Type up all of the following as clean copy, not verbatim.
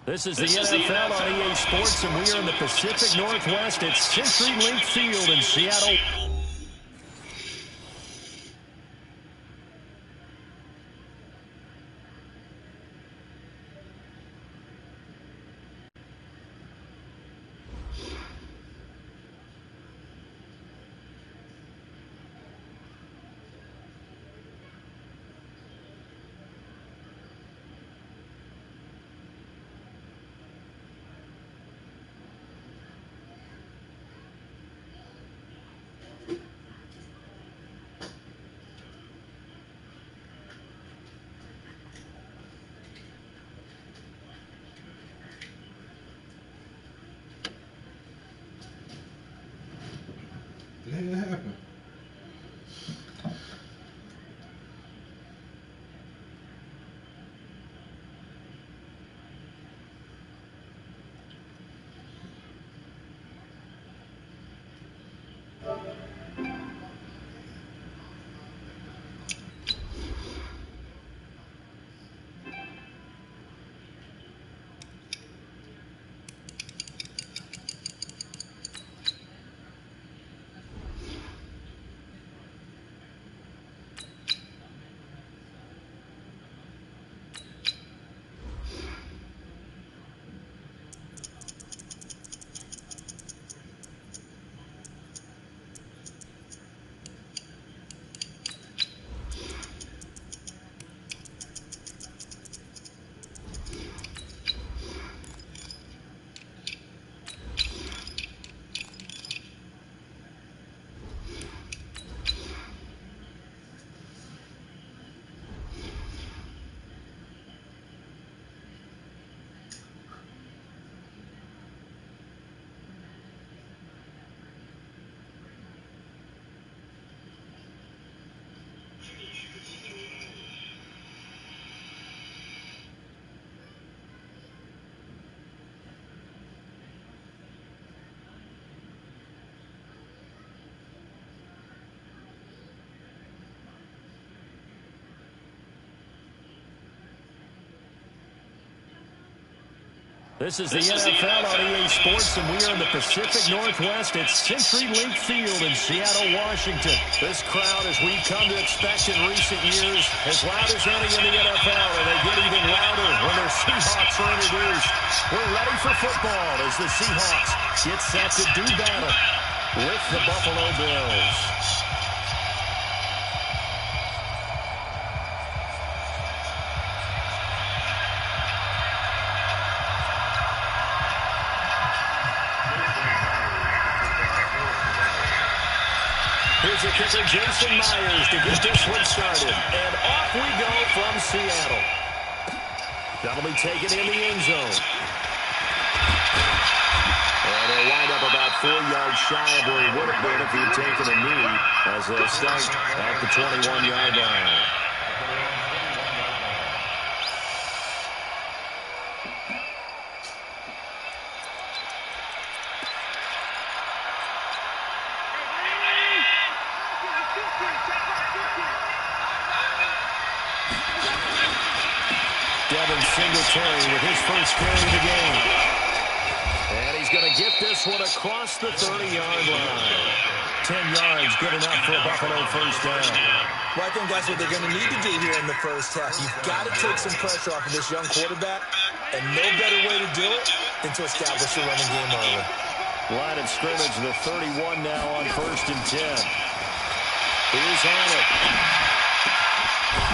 This is the NFL on EA Sports, and we are in the Pacific Northwest at CenturyLink Field in Seattle. What the hell happened? This is the NFL on EA Sports, and we are in the Pacific Northwest at CenturyLink Field in Seattle, Washington. This crowd, as we've come to expect in recent years, as loud as any in the NFL, and they get even louder when their Seahawks are introduced. We're ready for football as the Seahawks get set to do battle with the Buffalo Bills. Here's the kicker, Jason Myers, to get this one started. And off we go from Seattle. That'll be taken in the end zone. And he'll wind up about 4 yards shy of where he would have been if he had taken a knee as they'll start at the 21-yard line. Singletary with his first carry of the game. And he's going to get this one across the 30-yard line. 10 yards, good enough for a Buffalo first down. Well, I think that's what they're going to need to do here in the first half. You've got to take some pressure off of this young quarterback, and no better way to do it than to establish a running game early. Line of scrimmage, the 31 now on 1st and 10. Here's Allen.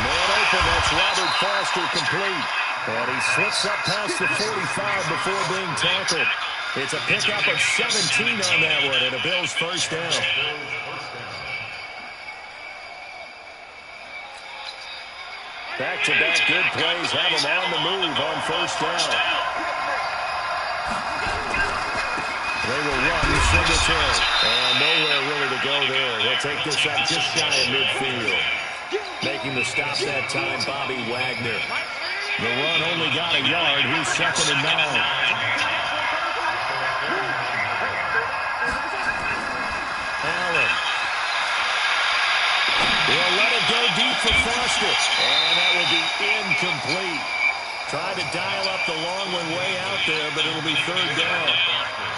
Man open, that's Robert Foster complete. And he slips up past the 45 before being tackled. It's a pickup of 17 on that one, and a Bills first down. Back-to-back good plays have him on the move on first down. They will run Singletary. And nowhere really to go there. They'll take this up just shy of midfield. Making the stop that time, Bobby Wagner. The run only got a yard. Here's 2nd and 9. Allen. He'll let it go deep for Foster. And that will be incomplete. Trying to dial up the long one way out there, but it'll be third down.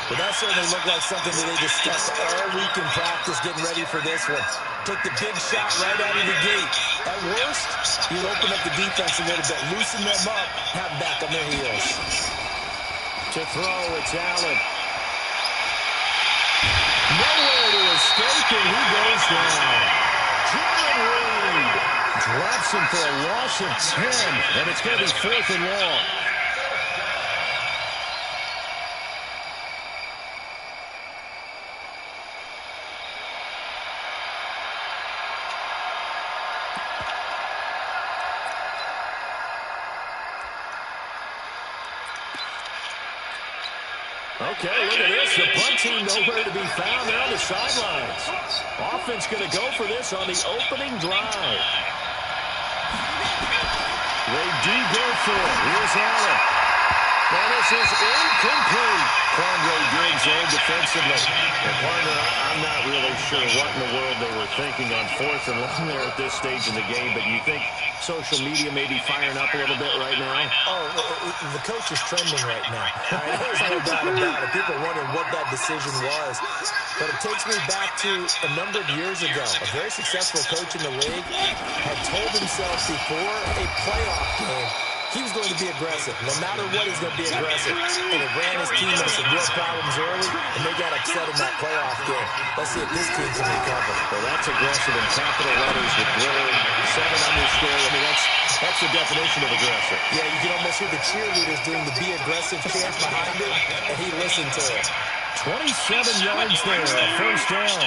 Well, that certainly looked like something that they discussed all week in practice getting ready for this one. Took the big shot right out of the gate. At worst, you open up the defense a little bit, loosen them up, have them back on their heels. To throw, it's Allen. Nowhere to escape, and he goes down. Jordan Reed drops him for a loss of 10, and it's going to be 4th and long. Okay, look at this. The punt team nowhere to be found. They're on the sidelines. Offense going to go for this on the opening drive. They do go for it. Here's Allen. And this is incomplete. Quandre Diggs on defensively. And partner, I'm not really sure what in the world they were thinking on 4th and long there at this stage in the game, but you think social media may be firing up a little bit right now? Oh, the coach is trending right now. There's no doubt about it. People are wondering what that decision was. But it takes me back to a number of years ago. A very successful coach in the league had told himself before a playoff game he was going to be aggressive. No matter what, he's going to be aggressive. And it ran his team into some real problems early, and they got upset in that playoff game. Let's see if this team can recover. Well, that's aggressive in capital letters with Willard, 7 underscore. I mean, that's the definition of aggressive. Yeah, you can almost hear the cheerleaders doing the be aggressive chant behind it, and he listened to it. 27 yards there, first down.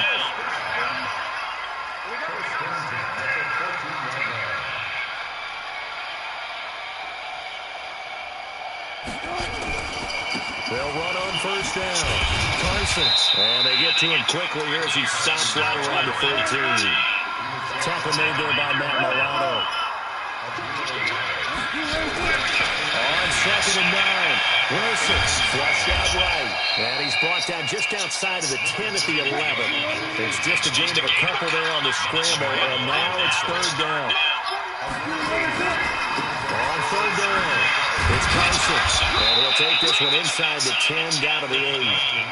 They'll run on first down. Carson. And they get to him quickly here as he stops right around the 13. Tackle made there by Matt Milano. On 2nd and 9. Wilson flushed out right. And he's brought down just outside of the 10 at the 11. It's just a gain of a couple there on the scramble. And now it's third down. On third down. It's Carson, and he'll take this one inside the 10, down to the 8.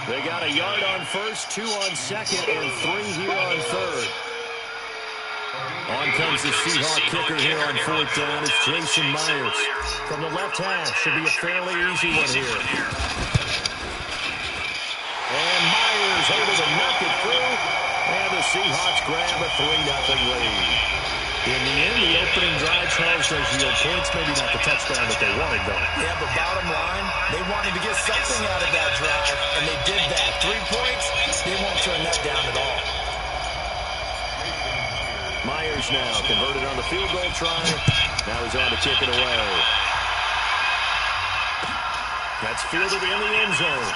They got a yard on first, 2 on second, and 3 here on third. On comes the Seahawk kicker here on 4th down. It's Jason Myers. From the left hash, should be a fairly easy one here. And Myers able to knock it through, and the Seahawks grab a 3-0 lead. In the end, the opening drive, Charles does yield points. Maybe not the touchdown that they wanted, though. Yeah, but bottom line, they wanted to get something out of that drive, and they did that. 3 points, they won't turn that down at all. Myers now converted on the field goal try. Now he's on to kick it away. That's fielded in the end zone.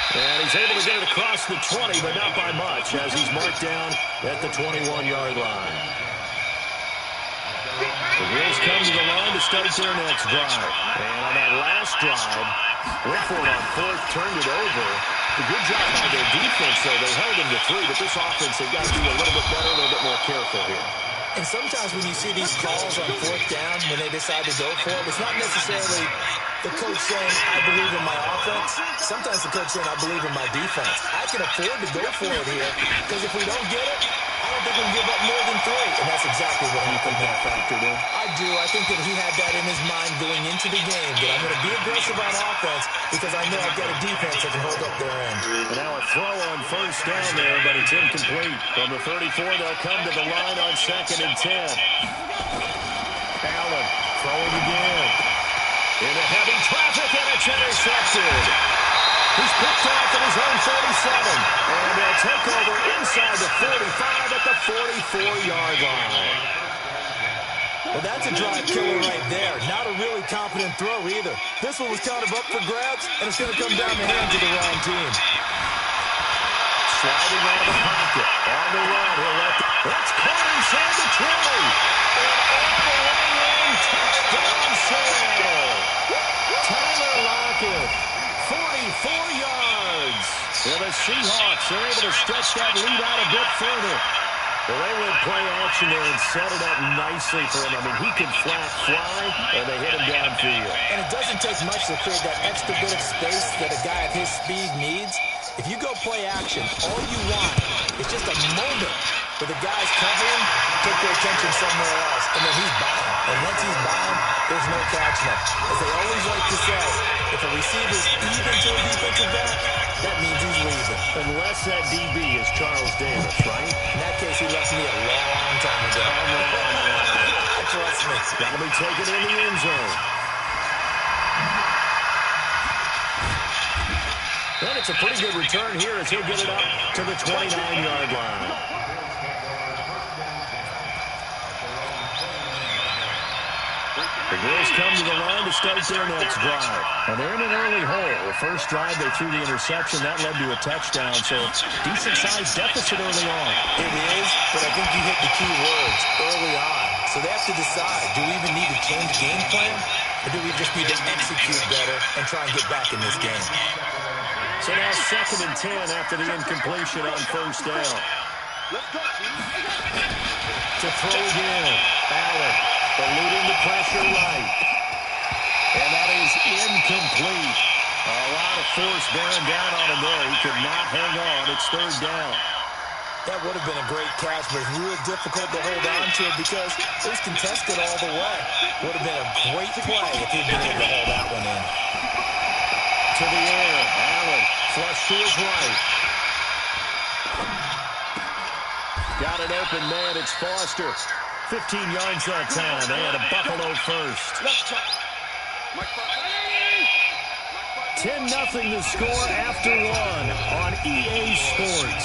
And he's able to get it across the 20, but not by much, as he's marked down at the 21-yard line. The Wolves come to the line to start their next drive. And on that last drive, went for it on 4th, turned it over. A good job by their defense, though. They held him to 3, but this offense, they've got to be a little bit better, a little bit more careful here. And sometimes when you see these calls on 4th down, when they decide to go for it, it's not necessarily the coach saying, I believe in my offense. Sometimes the coach saying, I believe in my defense. I can afford to go for it here, because if we don't get it, I don't think we can give up more than 3. And that's exactly what happened there. Factored in. I do. I think that he had that in his mind going into the game, that I'm going to be aggressive on offense because I know I've got a defense that can hold up their end. And now a throw on first down there, but it's incomplete. From the 34, they'll come to the line on 2nd and 10. Allen throwing again. Into heavy traffic, and it's intercepted. He's picked off at his own 47. And they'll take over inside the 45 at the 44-yard line. Well, that's a drive killer right there. Not a really confident throw either. This one was kind of up for grabs, and it's going to come down the hands of the wrong team. Sliding out of the pocket. On the run, he'll let the... That's caught inside the 20. And all the way in, touchdown Seattle. Tyler Lockett, 44 yards. And the Seahawks are able to stretch that lead out a bit further. Well, they went play action there and set it up nicely for him. I mean, he could flat fly, and they hit him downfield. And it doesn't take much to create that extra bit of space that a guy of his speed needs. If you go play action, all you want is just a moment where the guy's covering, take their attention somewhere else, and then he's by him. And once he's by him, there's no catching him. As they always like to say, if a receiver's even to a defensive back, that means he's leaving. Unless that DB is Charles Davis, right? In that case, he left me a long time ago. Trust me. That'll be taken in the end zone. And it's a pretty good return here as he'll get it up to the 29-yard line. The girls come to the line to start their next drive. And they're in an early hole. The first drive, they threw the interception. That led to a touchdown. So decent-sized deficit early on. It is, but I think you hit the key words early on. So they have to decide, do we even need to change game plan? Or do we just need to execute better and try and get back in this game? So now 2nd and 10 after the incompletion on first down. To throw again. Allen eluding the pressure right. And that is incomplete. A lot of force bearing down on him there. He could not hang on. It's 3rd down. That would have been a great catch, but it's real difficult to hold on to it because it was contested all the way. Would have been a great play if he'd been able to hold that one in. To the air. Allen flush to his right. Got it open, man. It's Foster. 15 yards that time. They had a Buffalo first. 10-0 the score after one on EA Sports.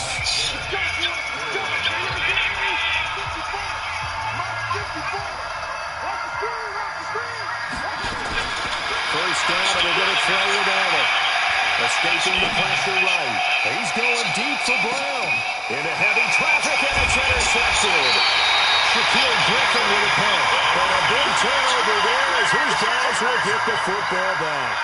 First down, and they're going to throw with Allen. Escaping the pressure right. He's going deep for Brown. Into heavy traffic, and it's intercepted. Shaquille Griffin with a punt. And a big turnover there as his guys will get the football back.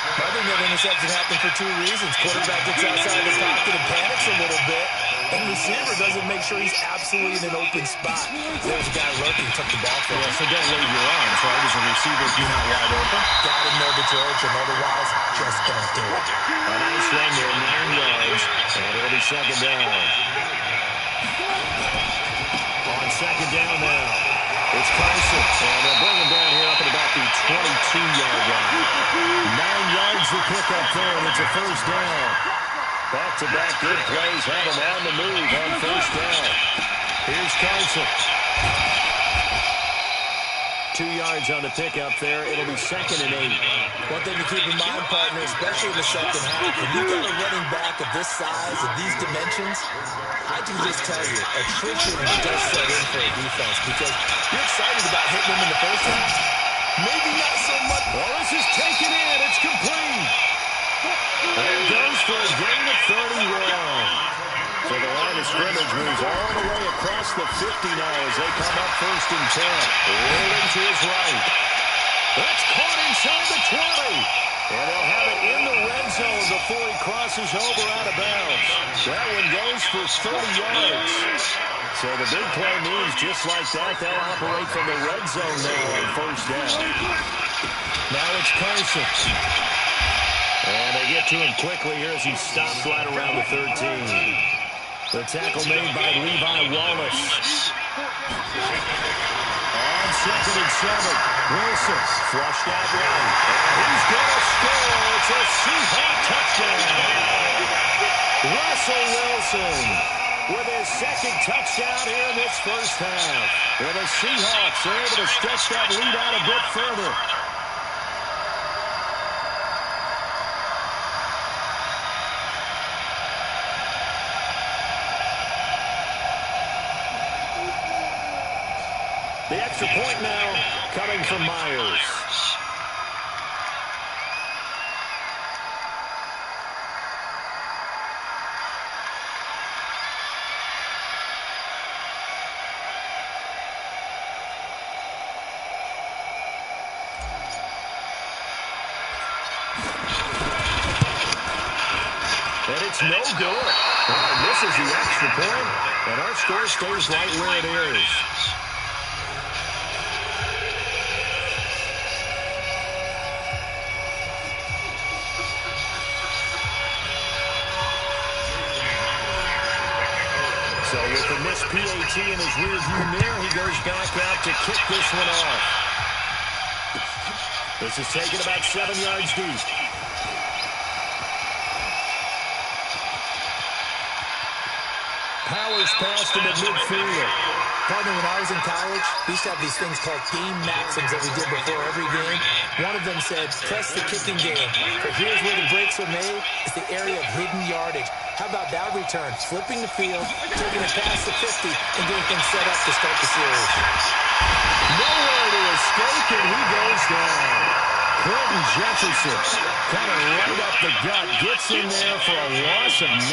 I think that interception happened for 2 reasons. Quarterback gets outside the pocket and panics a little bit. And receiver doesn't make sure he's absolutely in an open spot. There's a guy lurking, took the ball from him. Yeah, so don't wave your arms, right? As a receiver, if you're not wide open. Got to know that you're open. Otherwise, just don't do it. A nice run there, 9 yards. And it'll be 2nd down. On 2nd down now. It's Carson. And they'll bring him down here up at about the 22-yard line. 9 yards to pick up there, and it's a first down. Back-to-back good plays have him on the move on first down. Here's Carson. 2 yards on the pickup there. It'll be 2nd and 8. One thing to keep in mind, partner, especially in the second half, when you've got a running back of this size, of these dimensions, I can just tell you, attrition does set in for a defense because you're excited about hitting them in the first half. Maybe not so much. Well, this is taken in. It's complete. And it goes for a gain of 31. So the line of scrimmage moves all the way across the 50 now as they come up 1st and 10. Rolling to his right. That's caught inside the 20. And they'll have it in the red zone before he crosses over out of bounds. That one goes for 30 yards. So the big play means just like that, they'll operate from the red zone now on first down. Now it's Carson. And they get to him quickly here as he stops right around the 13. The tackle made by Levi Wallace. On 2nd and 7, Wilson flushed out right. And he's going to score. It's a Seahawk touchdown. Russell Wilson with his 2nd touchdown here in this first half. And the Seahawks are able to stretch that lead out a bit further. The extra point now coming from Myers. And It's no good. Well, misses the extra point, and our score stays right where it is. So with the missed PAT in his rearview mirror, he goes back out to kick this one off. This is taken about 7 yards deep. Powers past him at midfield. Partner, when I was in college, we used to have these things called game maxims that we did before every game. One of them said, press the kicking game. But here's where the breaks are made. It's the area of hidden yardage. How about that return? Flipping the field, taking it past the 50, and getting things set up to start the series. Nowhere to escape, and he goes down. Quentin Jefferson kind of right up the gut, gets in there for a loss of 9.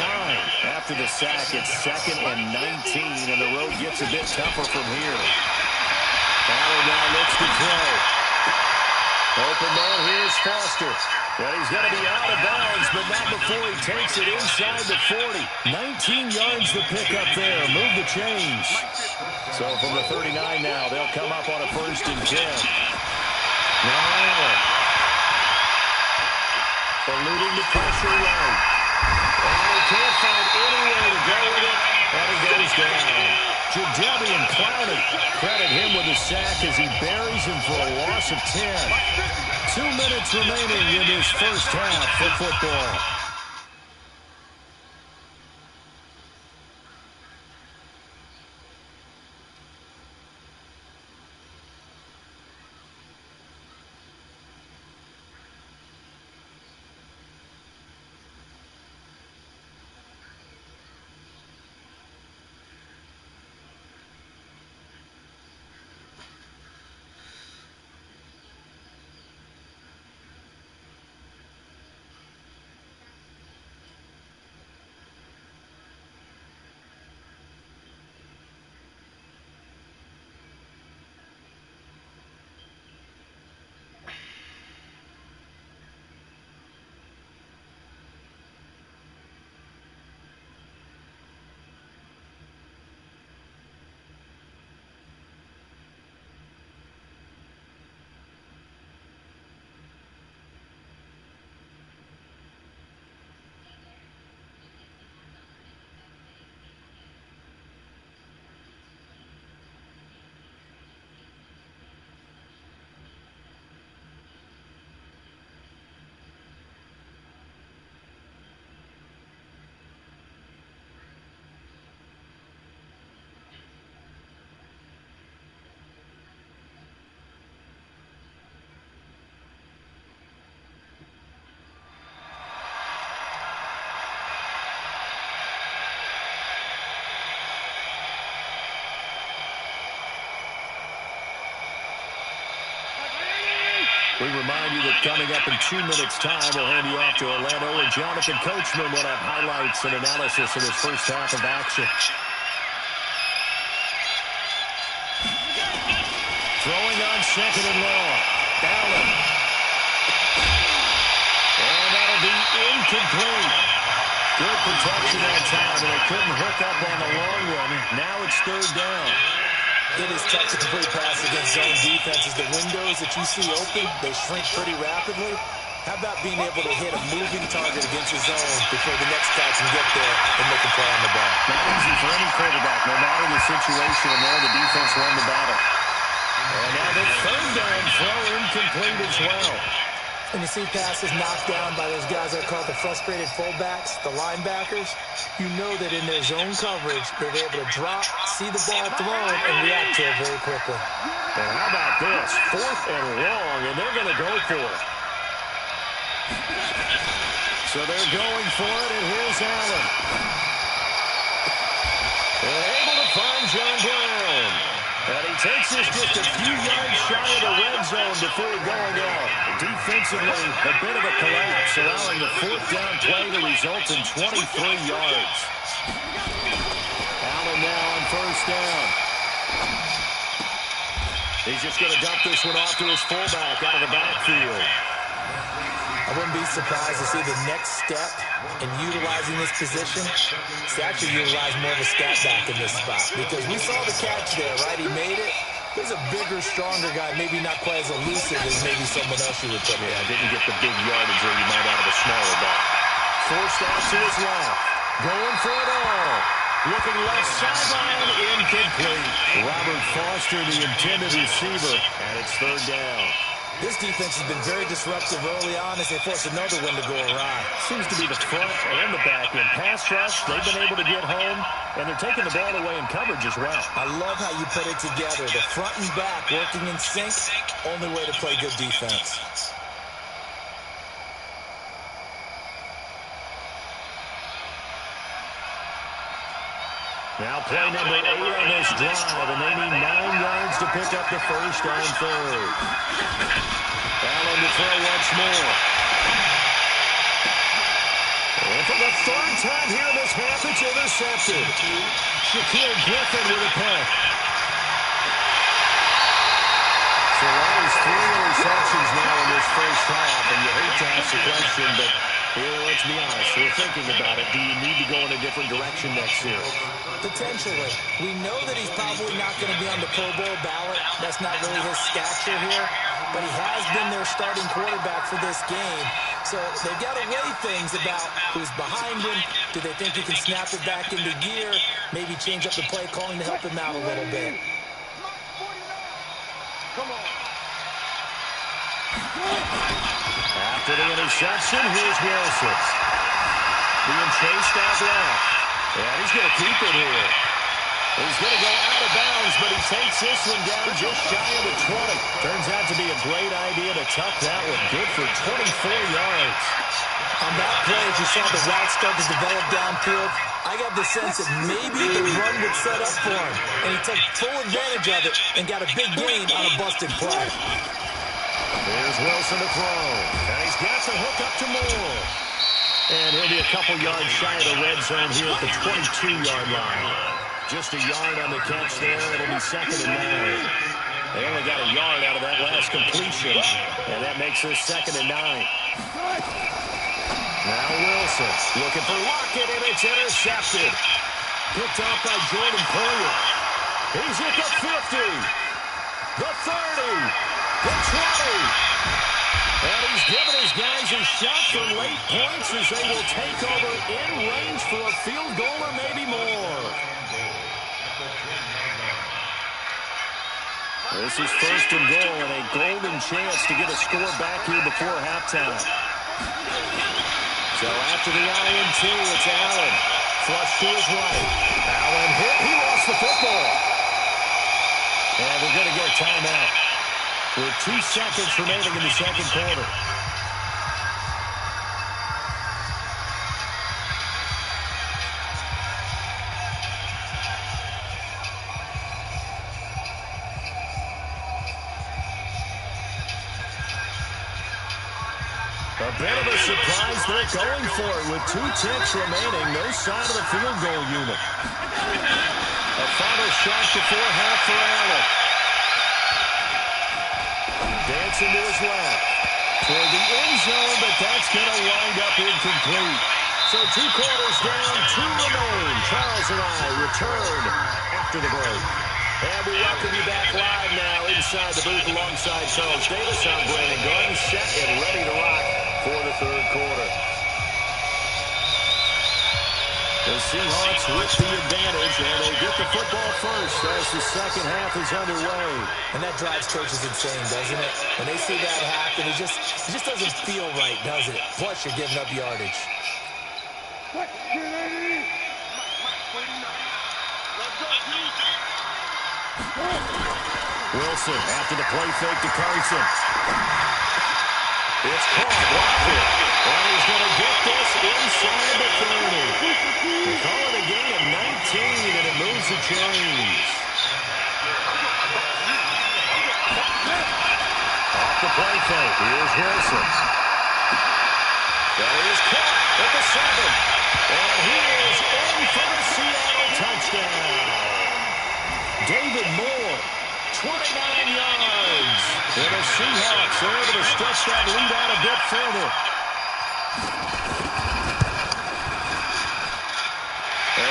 After the sack, it's 2nd and 19, and the road gets a bit tougher from here. Allen now looks to throw. Open man, here's Foster. Well, he's going to be out of bounds, but not before he takes it inside the 40. 19 yards to pick up there. Move the chains. So from the 39 now, they'll come up on a 1st and 10. Now, eluding the pressure right. And he can't find anywhere to go with it, and he goes down. Jadeveon Clowney, credit him with a sack as he buries him for a loss of 10. 2 minutes remaining in this first half for football. We remind you that coming up in 2 minutes' time, we'll hand you off to Orlando, and Jonathan Coachman will have highlights and analysis of his first half of action. Throwing on 2nd and long. Allen. And that'll be incomplete. Good protection that time, and they couldn't hook up on the long one. Now it's 3rd down. It is tough to complete pass against zone defenses. The windows that you see open, they shrink pretty rapidly. How about being able to hit a moving target against the zone before the next guy can get there and make a play on the ball? Not easy for any quarterback, no matter the situation, and there the defense won the battle. And now the 3rd down throw incomplete as well. And you see passes knocked down by those guys that are called the frustrated fullbacks, the linebackers. You know that in their zone coverage, they're able to drop, see the ball thrown, and react to it very quickly. And how about this? 4th and long, and they're going to go for it. So they're going for it, and here's Allen. They're able to find John Brown. And he takes this just a few yards shy of the red zone before going out. Defensively, a bit of a collapse, allowing the 4th down play to result in 23 yards. Allen now on 1st down. He's just going to dump this one off to his fullback out of the backfield. I wouldn't be surprised to see the next step in utilizing this position. It's actually utilize more of a scat back in this spot because we saw the catch there, right? He made it. There's a bigger, stronger guy, maybe not quite as elusive as maybe someone else you would put there. Didn't get the big yardage where you might out of a smaller guy. Forced out to his left. Going for it all. Looking left sideline, incomplete. Robert Foster, the intended receiver, and it's third down. This defense has been very disruptive early on as they force another one to go awry. Seems to be the front and the back end. Pass rush, they've been able to get home, and they're taking the ball away in coverage as well. I love how you put it together. The front and back working in sync, only way to play good defense. Now play number 8 on this drive, and they need 9 yards to pick up the first on third. Allen to throw once more. And for the third time here in this half, it's intercepted. Shaquille Griffin with a pick. So that is 3 interceptions now in this first half, and you hate to ask the question, but here, let's be honest, we're thinking about it. Do you need to go in a different direction next year? Potentially. We know that he's probably not going to be on the Pro Bowl ballot. That's not really his stature here. But he has been their starting quarterback for this game. So they've got to weigh things about who's behind him. Do they think he can snap it back into gear? Maybe change up the play calling to help him out a little bit. Come on. After the interception, here's Wilson. Being chased out left. And he's going to keep it here. He's going to go out of bounds, but he takes this one down just shy of the 20. Turns out to be a great idea to tuck that one. Good for 24 yards. On that play, as you saw the route start to develop downfield, I got the sense that maybe the run would set up for him. And he took full advantage of it and got a big gain on a busted play. There's Wilson to throw. And he's got the hook up to Moore. And he'll be a couple yards shy of the red zone here at the 22-yard line. Just a yard on the catch there. It'll be 2nd and 9. They only got a yard out of that last completion. And that makes this 2nd and 9. Now Wilson looking for Lockett, and it's intercepted. Picked off by Jordan Poyer. He's at the 50. The 30. The 20. And he's given his guys a shot for late points as they will take over in range for a field goal or maybe more. This is 1st and goal and a golden chance to get a score back here before halftime. So after the INT, it's Allen. Flush to his right. Allen hit. He lost the football. And we're going to get a timeout with 2 seconds remaining in the second quarter. A bit of a surprise. They're going for it with 2 ticks remaining. No sign of the field goal unit. A final shot before half for Allen. Dancing to his left. Toward the end zone, but that's going to wind up incomplete. So 2 quarters down, 2 remain. Charles and I return after the break. And we welcome you back live now inside the booth alongside Charles Davis. I'm Brandon Garden, set and ready to rock for the third quarter. The Seahawks with the advantage, and they get the football first as the second half is underway. And that drives coaches insane, doesn't it? When they see that happen, it just doesn't feel right, does it? Plus, you're giving up yardage. Wilson after the play fake to Carson. It's caught. Lockett. And he's going to get this inside the 30. They call it a gain of 19, and it moves the chains. Off the play fake. Here's Wilson. That is caught at the 7. And he is in for the Seattle touchdown. David Moore, 29 yards. And the Seahawks are able to stretch that lead out a bit further.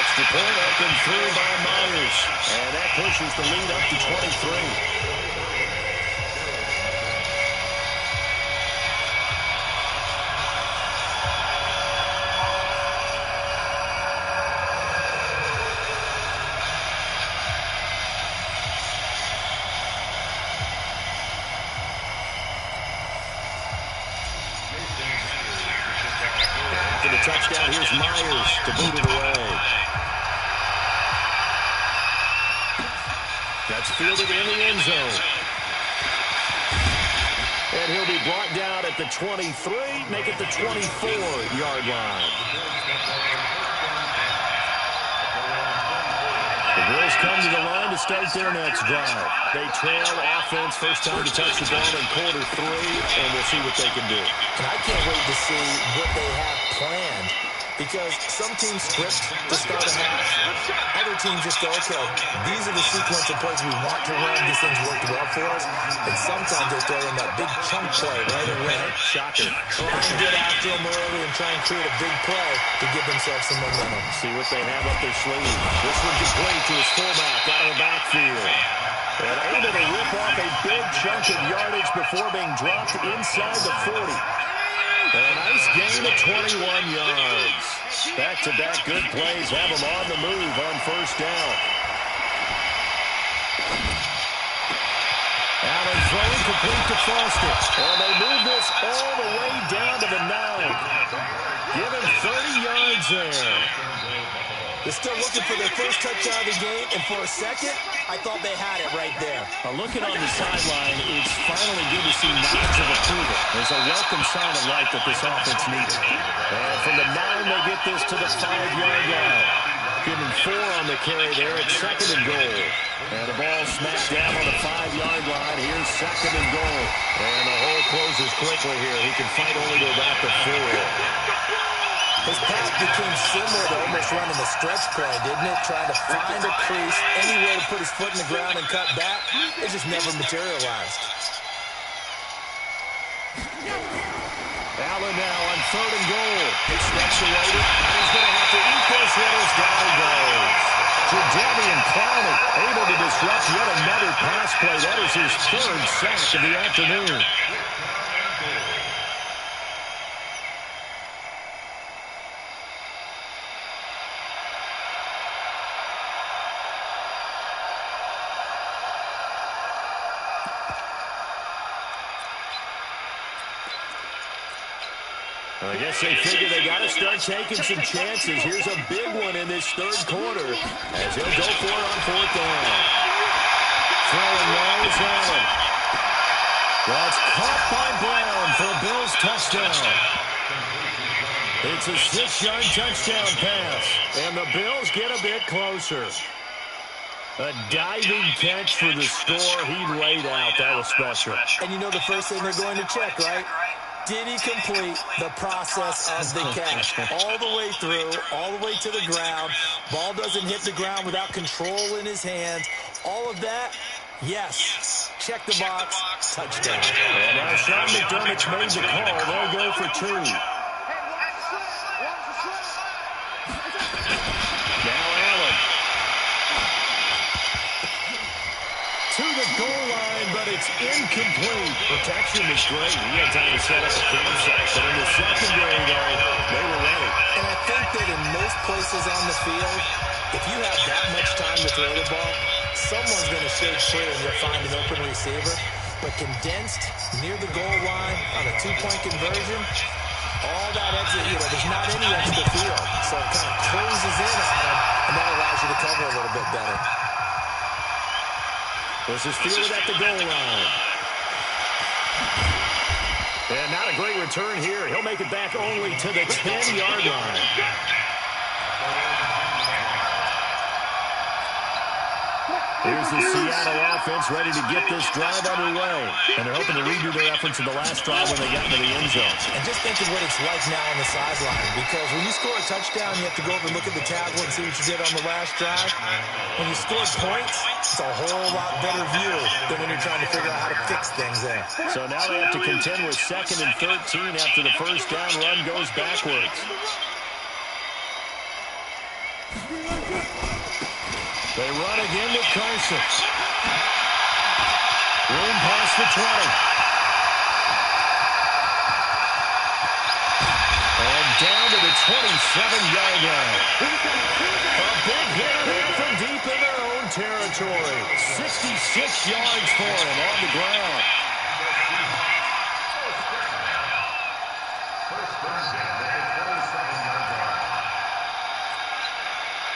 Extra point up and through by Myers. And that pushes the lead up to 23. After the touchdown, here's Myers to boot it away. That's fielded in the end zone. And he'll be brought down at the 23, make it the 24-yard line. The Bills come to the line to start their next drive. They trail offense, first time to touch the ball in quarter 3, and we'll see what they can do. And I can't wait to see what they have planned, because some teams script to start a half. Other teams just go, okay, these are the sequence of plays we want to run. These things worked well for us. And sometimes they throw in that big chunk play right away. Shocking. Try and get after them early and try and create a big play to give themselves some momentum. See what they have up their sleeve. This one complete to his fullback out of the backfield. And able to rip off a big chunk of yardage before being dropped inside the 40. And a nice gain of 21 yards. Back-to-back good plays have him on the move on first down. Allen throwing complete to Foster. And they move this all the way down to the 9. Give him 30 yards there. They're still looking for their first touchdown of the game, and for a second, I thought they had it right there. Looking on the sideline, it's finally good to see nods of approval. There's a welcome sign of life that this offense needed. And from the 9, they get this to the 5-yard line. Give him 4 on the carry there. It's second and goal. And the ball smacked down on the 5-yard line. Here's second and goal. And the hole closes quickly here. He can fight only to about the 4. His pass became similar to almost running the stretch play, didn't it? Trying to find a crease, any way to put his foot in the ground and cut back. It just never materialized. Allen now on third and goal. He steps away, and he's going to have to eat this hit as down he goes. Jadeveon Clowney able to disrupt yet another pass play. That is his 3rd sack of the afternoon. I guess they figure they got to start taking some chances. Here's a big one in this 3rd quarter as he'll go for it on 4th down. Throwing now is Allen. That's caught by Brown for a Bills touchdown. It's a 6-yard touchdown pass, and the Bills get a bit closer. A diving catch for the score. He laid out. That was special. And you know the first thing they're going to check, right? Did he complete the process of the catch? All the way through, all the way to the ground. Ball doesn't hit the ground without control in his hands. All of that, yes. Check the box, touchdown. And now Sean McDermott's made the call. They'll go for 2. Now Allen. To the goal line, but it's incomplete. Protection was great. He had time to set up a campsite. But in the secondary, though, they were ready. And I think that in most places on the field, if you have that much time to throw the ball, someone's going to shake free and you'll find an open receiver. But condensed near the goal line on a 2-point conversion, all that exit, there's not any extra field. So it kind of closes in on him, and that allows you to cover a little bit better. This is fielded at the goal line. And not a great return here. He'll make it back only to the 10-yard line. Here's the Seattle offense ready to get this drive underway. And they're hoping to redo their efforts in the last drive when they got into the end zone. And just think of what it's like now on the sideline. Because when you score a touchdown, you have to go over and look at the tablet and see what you did on the last drive. When you scored points, it's a whole lot better view than when you're trying to figure out how to fix things there. So now they have to contend with 2nd and 13 after the first down run goes backwards. They run again with Carson. Room past the 20. And down to the 27-yard line. A big hit there from deep in their own territory. 66 yards for him on the ground.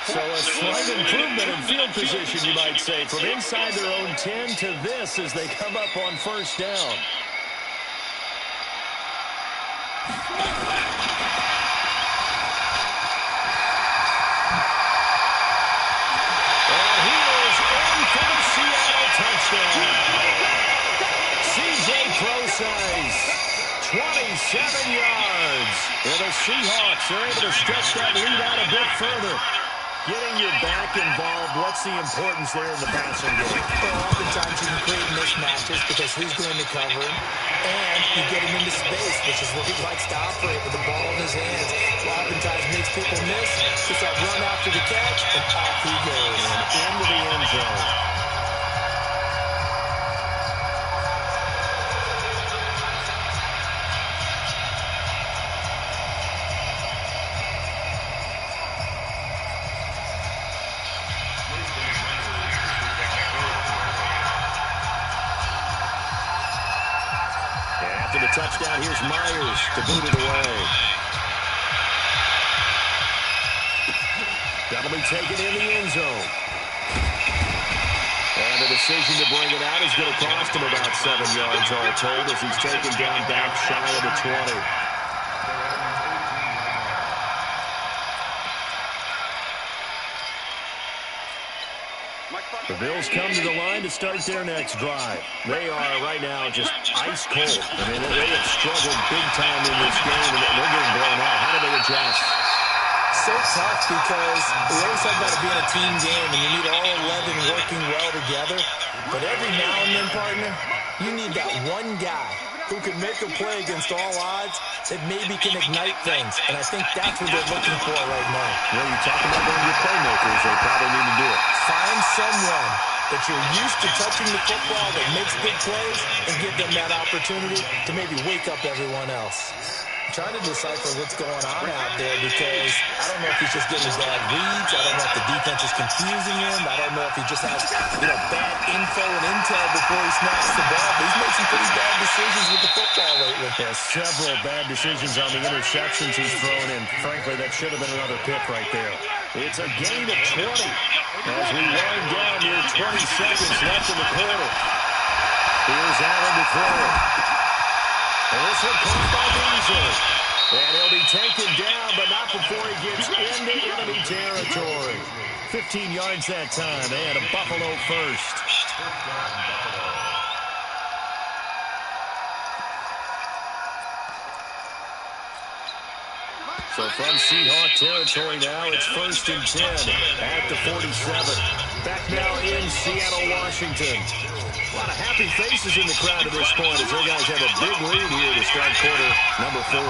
So a slight improvement in field position, you might say, from inside their own 10 to this as they come up on first down. And he is in for the Seattle touchdown. C.J. Prosise, 27 yards. And the Seahawks are able to stretch that lead out a bit further. Getting your back involved, what's the importance there in the passing game? Well, oftentimes you can create mismatches because who's going to cover him, and you get him into space, which is where he likes to operate with the ball in his hands. Oftentimes makes people miss, just that run after the catch, and off he goes. And into the end zone. After the touchdown, here's Myers to boot it away. That'll be taken in the end zone. And the decision to bring it out is going to cost him about 7 yards all told as he's taken down back shy of the 20. The Bills come to the line to start their next drive. They are right now just ice cold. I mean, they have struggled big time in this game, and they're getting blown out. How do they adjust? So tough because we always talk about it being a team game, and you need all 11 working well together. But every now and then, partner, you need that one guy who can make a play against all odds that maybe can ignite things. And I think that's what they're looking for right now. Well, you talk about one of your playmakers, they probably need to do it. Find someone that you're used to touching the football that makes big plays and give them that opportunity to maybe wake up everyone else. I'm trying to decipher what's going on out there because I don't know if he's just getting bad reads. I don't know if the defense is confusing him. I don't know if he just has bad info and intel before he snaps the ball. But he's made some pretty bad decisions with the football lately. Yeah, several bad decisions on the interceptions he's thrown in. Frankly, that should have been another pick right there. It's a gain of 20 as we wind down near 20 seconds left in the quarter. Here's Allen to throw it. And this one comes by Beasley. And he'll be taken down, but not before he gets into enemy territory. 15 yards that time, and a Buffalo first. So from Seahawk territory now, it's 1st and 10 at the 47. Back now in Seattle, Washington. A lot of happy faces in the crowd at this point as their guys have a big lead here to start quarter number 4.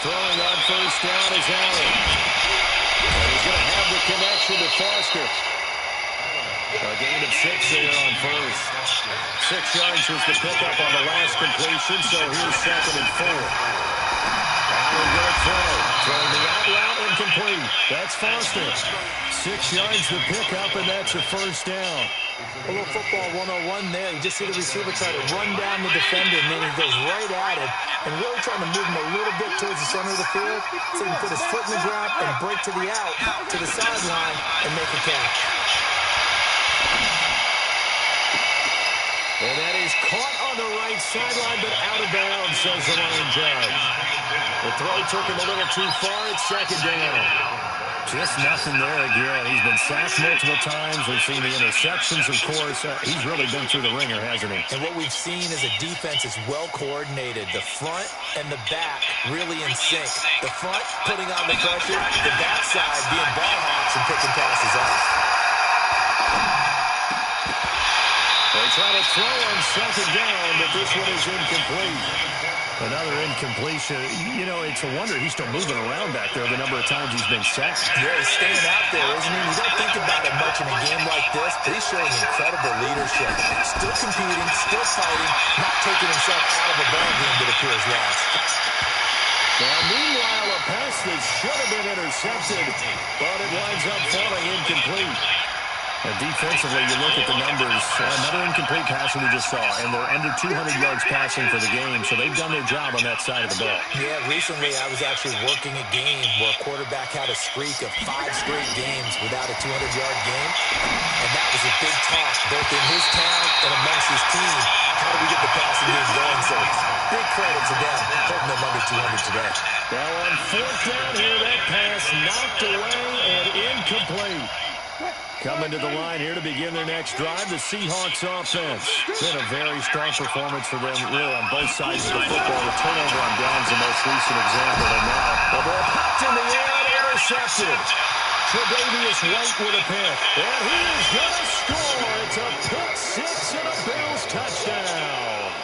Throwing on first down is Allen. And he's going to have the connection to Foster. A gain of 6 there on first. 6 yards was the pickup on the last completion, so here's 2nd and 4. Allen going to throw. Throwing the out route incomplete. That's Foster. 6 yards the pickup, and that's a first down. A little football 101 there. You just see the receiver try to run down the defender, and then he goes right at it and really trying to move him a little bit towards the center of the field so he can put his foot in the ground and break to the out, to the sideline, and make a catch. And that is caught on the right sideline, but out of bounds, says the line judge. The throw took him a little too far. It's 2nd down. Just nothing there again. He's been sacked multiple times. We've seen the interceptions, of course. He's really been through the ringer, hasn't he? And what we've seen is a defense is well coordinated. The front and the back really in sync. The front putting on the pressure, the backside being ball hawks and picking passes off. They try to throw on 2nd down, but this one is incomplete. Another incompletion. You know, it's a wonder he's still moving around back there the number of times he's been sacked. Yeah, he's staying out there, isn't he? You don't think about it much in a game like this, but he's showing incredible leadership. Still competing, still fighting, not taking himself out of a ball game that appears lost. Now, meanwhile, a pass that should have been intercepted, but it winds up falling incomplete. And defensively, you look at the numbers, another incomplete pass that we just saw, and they're under 200 yards passing for the game, so they've done their job on that side of the ball. Yeah, recently I was actually working a game where a quarterback had a streak of 5 straight games without a 200-yard game, and that was a big talk, both in his town and amongst his team. How do we get the passing game going? So big credit to them, holding them under 200 today. Now on 4th down here, that pass knocked away and incomplete. Coming to the line here to begin their next drive, the Seahawks offense. Been a very strong performance for them, really, on both sides of the football. The turnover on downs, the most recent example. And now, the ball popped in the air and intercepted. Tre'Davious White with a pick. And he is going to score. It's a pick six and a Bills touchdown.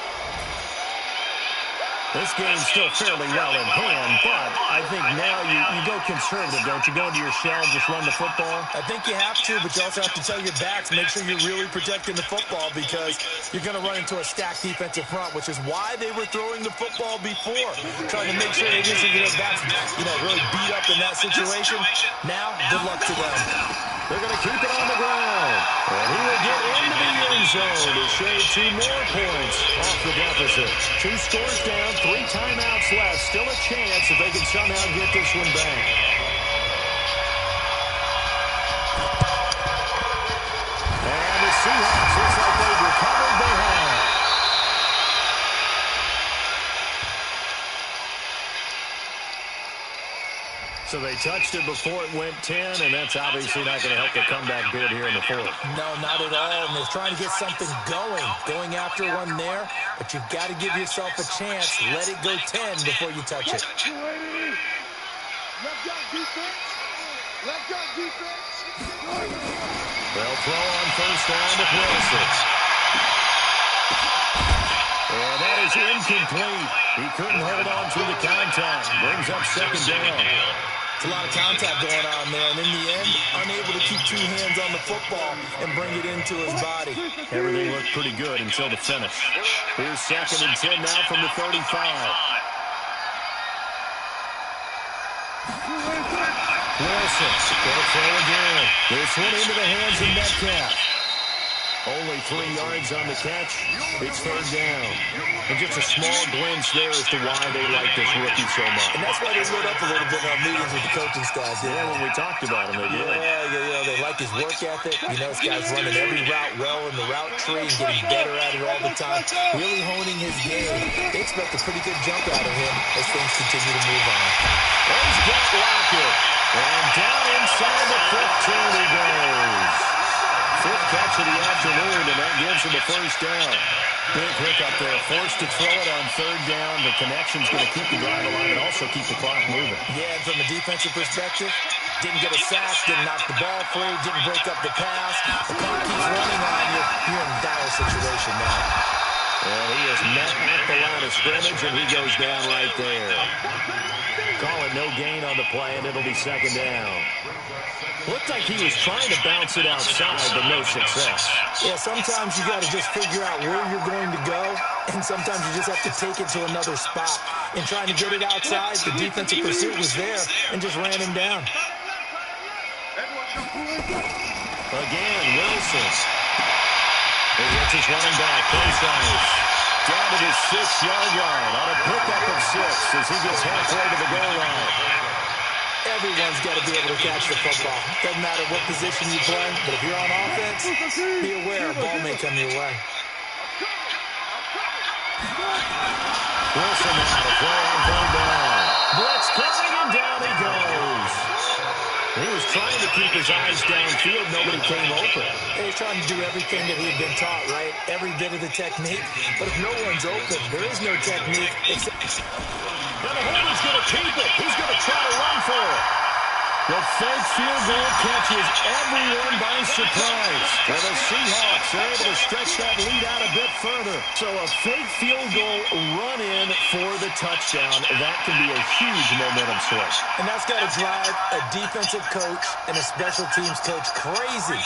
This game's still fairly well in hand, but I think now you go conservative, don't you? Go into your shell, just run the football. I think you have to, but you also have to tell your backs, make sure you're really protecting the football because you're going to run into a stacked defensive front, which is why they were throwing the football before, trying to make sure they didn't get their backs, really beat up in that situation. Now, good luck to them. They're going to keep it on the ground. And he will get into the end zone to shave 2 more points off the deficit. 2 scores down, 3 timeouts left. Still a chance if they can somehow get this one back. And the Seahawks, looks like they've recovered. They have. So they touched it before it went 10, and that's obviously not going to help the comeback bid here in the 4th. No, not at all. And they're trying to get something going after one there, but you've got to give yourself a chance. Let it go 10 before you touch it. They'll throw on 1st down with Wilson. And that is incomplete. He couldn't hold on to the contact. Brings up 2nd down. It's a lot of contact going on there, and in the end, unable to keep 2 hands on the football and bring it into his body. Everything looked pretty good until the finish. Here's 2nd and 10 now from the 35. Wilson going to throw again. This one into the hands of Metcalf. Only 3 yards on the catch. It's 3rd down. And just a small glimpse there as to why they like this rookie so much. And that's why they lit up a little bit in our meetings with the coaching staff. Yeah, when we talked about him, they did. Yeah, they like his work ethic. You know, this guy's running every route well in the route tree and getting better at it all the time. Really honing his game. They expect a pretty good jump out of him as things continue to move on. There's Jack Lockett. And down inside the 15 he goes. 5th catch of the afternoon, and that gives him a 1st down. Big hiccup there. Forced to throw it on 3rd down. The connection's going to keep the drive alive and also keep the clock moving. Yeah, and from a defensive perspective, didn't get a sack, didn't knock the ball free, didn't break up the pass. The clock keeps running on you. You're in a dire situation now. And he is met at the line of scrimmage, and he goes down right there. Call it no gain on the play, and it'll be 2nd down. Looked like he was trying to bounce it outside, but no success. Yeah, sometimes you got to just figure out where you're going to go, and sometimes you just have to take it to another spot. In trying to get it outside, the defensive pursuit was there and just ran him down. Again, Wilson. He hits his running back, Close down to his 6-yard line on a pickup of 6 as he gets halfway to the goal line. Everyone's got to be able to catch the football. Doesn't matter what position you play, but if you're on offense, be aware a ball may come your way. Wilson now to throw on 3rd down. Blitz coming, and down he goes. He was trying to keep his eyes downfield. Nobody came open. He was trying to do everything that he had been taught, right? Every bit of the technique. But if no one's open, there is no technique. And the holder's going to keep it. He's going to try to run for it. The fake field goal catches everyone by surprise. For the Seahawks, they're able to stretch that lead out a bit further. So a fake field goal run-in for the touchdown. That can be a huge momentum switch. And that's got to drive a defensive coach and a special teams coach crazy.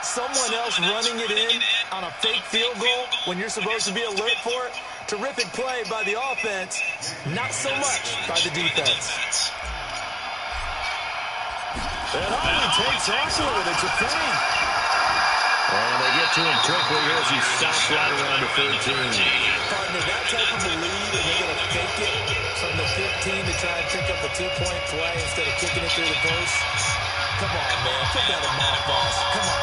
Someone else running it in on a fake field goal when you're supposed to be alert for it. Terrific play by the offense, not so much by the defense. And he takes off with it. It's a fake. And they get to him quickly as he stops right around the 13. Partner, that type of a lead, and they're going to fake it from the 15 to try and pick up a two-point play instead of kicking it through the post. Come on, man. Put that in mothballs. Come on.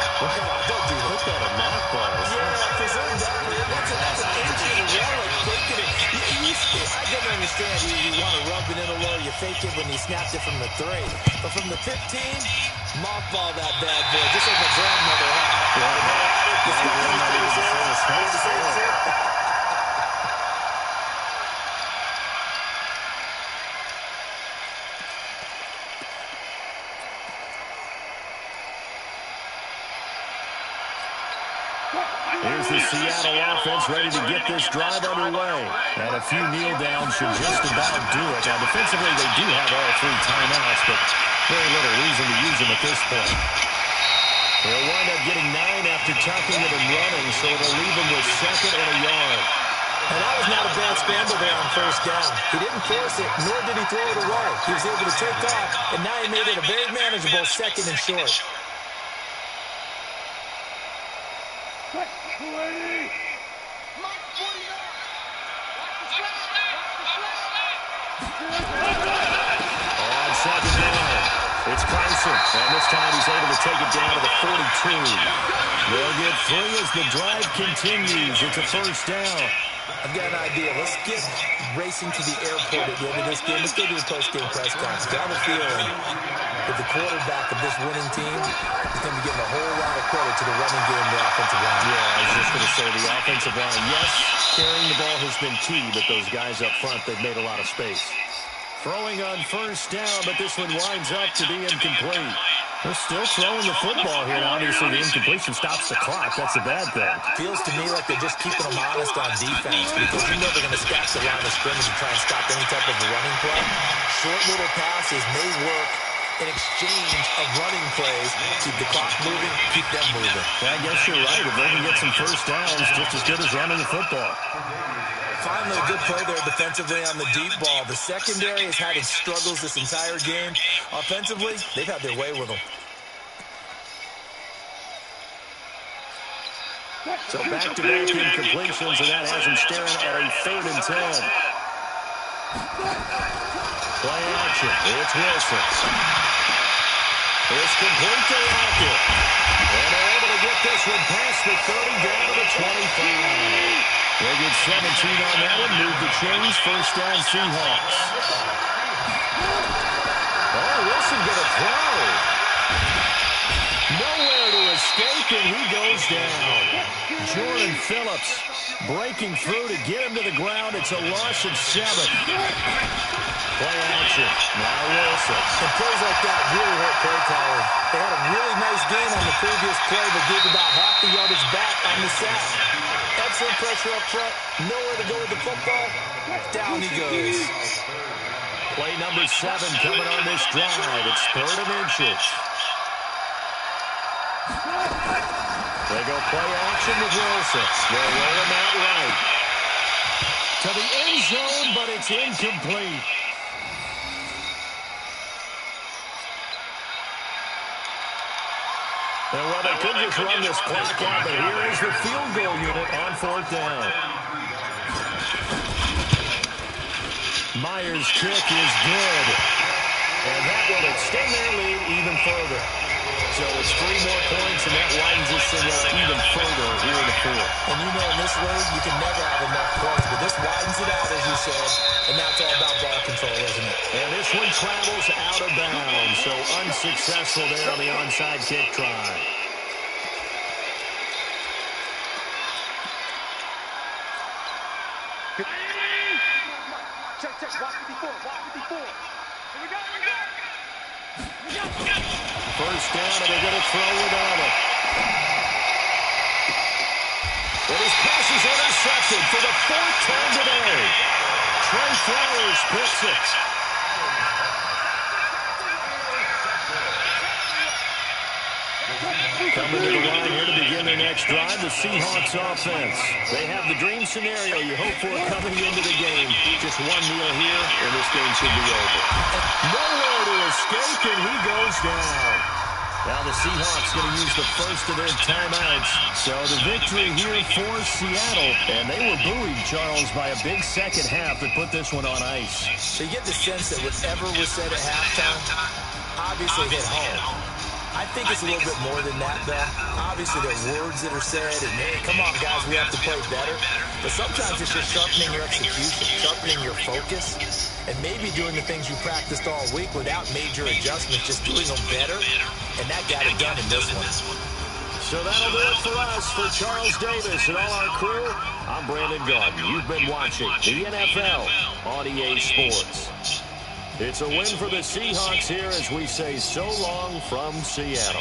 Don't do that. Put that in mothballs. Yeah, preserve that. That's an ancient relic. Faking it. I don't understand. You want to rub it in a low. You fake it when you snapped it from the 3. But from the 15, mothball that bad boy. Just like my grandmother had. Here's the Seattle offense ready to get this drive underway. And a few kneel downs should just about do it. Now, defensively, they do have all 3 timeouts, but very little reason to use them at this point. They'll wind up getting 9 after tucking it and running, so it'll leave them with 2nd and a yard. And that was not a bad scramble there on 1st down. He didn't force it, nor did he throw it away. He was able to take off, and now he made it a very manageable 2nd and short. On 2nd down, it's Carson, and this time he's able to take it down to the 42. They'll get 3 as the drive continues. It's a 1st down. I've got an idea. Let's get racing to the airport at the end of this game. Let's go to the post-game press conference. I have a feeling that the quarterback of this winning team is going to be getting a whole lot of credit to the running game and the offensive line. Yeah, I was just going to say the offensive line. Yes, carrying the ball has been key, but those guys up front, they've made a lot of space. Throwing on 1st down, but this one winds up to be incomplete. They're still throwing the football here. Obviously, the incompletion stops the clock. That's a bad thing. Feels to me like they're just keeping them honest on defense because you know they're going to stack the line of scrimmage and try and stop any type of a running play. Short little passes may work in exchange of running plays. Keep the clock moving, keep them moving. Yeah, I guess you're right. If they can get some 1st downs, just as good as running the football. Finally, a good play there defensively on the deep ball. The secondary has had its struggles this entire game. Offensively, they've had their way with them. So back-to-back incompletions, and that has them staring at a 3rd and 10. Play action. It's Wilson. It's complete to Lockett. And they're able to get this one past the 30 down to the 25. They'll get 17 on that one. Move the chains. 1st down Seahawks. Oh, Wilson going to throw. Nowhere to escape, and he goes down. Jordan Phillips breaking through to get him to the ground. It's a loss of 7. Play action. Now Wilson. And plays like that really hurt play calling. They had a really nice game on the previous play, but gave about half the yardage back on the sack. Excellent pressure up front. Nowhere to go with the football. Down he goes. Play number 7 coming on this drive. It's 3rd and inches. They go play action with Wilson. They'll roll him out right. To the end zone, but it's incomplete. And well, they could just run this clock out, but here is the field goal unit on 4th down. Myers' kick is good. And that will extend their lead even further. So it's 3 more points, and that widens this thing out even further here in the 4th. And you know in this league, you can never have enough points, but this widens it out, as you said, and that's all about ball control, isn't it? And this one travels out of bounds, so unsuccessful there on the onside kick try. Check, watch 54, watch 54. Here we go. First down, and they're going to throw without it. And his pass is intercepted for the 4th time today. Trey Flowers picks it. Coming to the line here to begin their next drive, the Seahawks offense. They have the dream scenario you hope for coming into the game. Just one meal here, and this game should be over. Nowhere to escape, and he goes down. Now the Seahawks going to use the first of their timeouts. So the victory here for Seattle. And they were buoyed, Charles, by a big second half that put this one on ice. So you get the sense that whatever was said at halftime obviously hit home. I think it's a little bit more than that, though. Obviously, there are words that are said, and hey, come on, guys, we have to play better. But sometimes it's just sharpening your execution, sharpening your focus, and maybe doing the things you practiced all week without major adjustments, just doing them better, and that got it done in this one. So that'll do it for us. For Charles Davis and all our crew, I'm Brandon Gordon. You've been watching the NFL on EA Sports. It's a win for the Seahawks here as we say so long from Seattle.